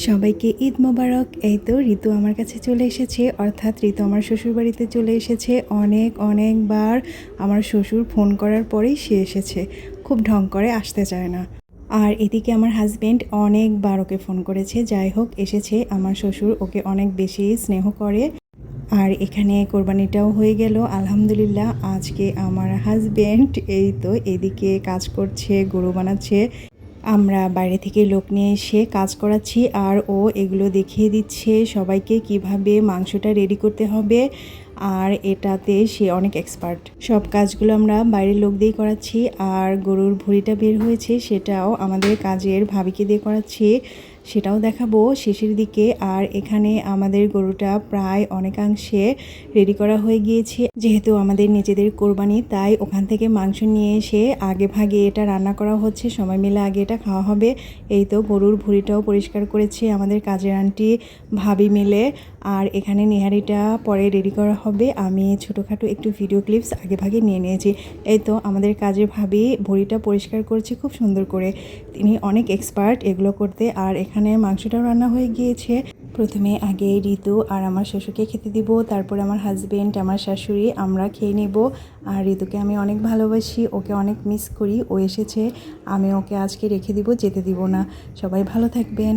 সবাইকে ঈদ মোবারক। এই তো ঋতু আমার কাছে চলে এসেছে, অর্থাৎ ঋতু আমার শ্বশুরবাড়িতে চলে এসেছে। অনেকবার আমার শ্বশুর ফোন করার পরেই সে এসেছে। খুব ঢং করে, আসতে চায় না। আর এদিকে আমার হাজব্যান্ড অনেকবার ওকে ফোন করেছে, যাই হোক এসেছে। আমার শ্বশুর ওকে অনেক বেশি স্নেহ করে। আর এখানে কোরবানিটাও হয়ে গেল আলহামদুলিল্লাহ। আজকে আমার হাজব্যান্ড এই তো এদিকে কাজ করছে, গরু বানাচ্ছে। আমরা বাইরে থেকে লোক নিয়ে এসে কাজ করাচ্ছি, আর ও এগুলো দেখিয়ে দিচ্ছে সবাইকে কিভাবে মাংসটা রেডি করতে হবে। আর এটাতে সে অনেক এক্সপার্ট। সব কাজগুলো আমরা বাইরের লোক দিয়ে করাচ্ছি। আর গরুর ভুঁড়িটা বের হয়েছে, সেটাও আমাদের কাজের ভাবিকে দিয়ে করাচ্ছি, সেটাও দেখাবো শেষের দিকে। আর এখানে আমাদের গরুটা প্রায় অনেকাংশে রেডি করা হয়ে গিয়েছে। যেহেতু আমাদের নিজেদের কোরবানি, তাই ওখান থেকে মাংস নিয়ে এসে আগে ভাগে এটা রান্না করা হচ্ছে, সবাই মিলে আগে এটা খাওয়া হবে। এই তো গরুর ভুঁড়িটাও পরিষ্কার করেছে আমাদের কাজের আন্টি ভাবি মিলে। আর এখানে নেহারিটা পরে রেডি করা হবে। আমি ছোটোখাটো একটু ভিডিও ক্লিপস আগে ভাগে নিয়ে নিয়েছি। এই তো আমাদের কাজের ভাবি ভুঁড়িটা পরিষ্কার করছে খুব সুন্দর করে। তিনি অনেক এক্সপার্ট এগুলো করতে। আর এখানে মাংসটাও রান্না হয়ে গিয়েছে। প্রথমে আগে ঋতু আর আমার শ্বশুরকে খেতে দিব, তারপরে আমার হাজব্যান্ড, আমার শাশুড়ি, আমরা খেয়ে নেব। আর ঋতুকে আমি অনেক ভালোবাসি, ওকে অনেক মিস করি। ও এসেছে, আমি ওকে আজকে রেখে দিব, যেতে দিব না। সবাই ভালো থাকবেন।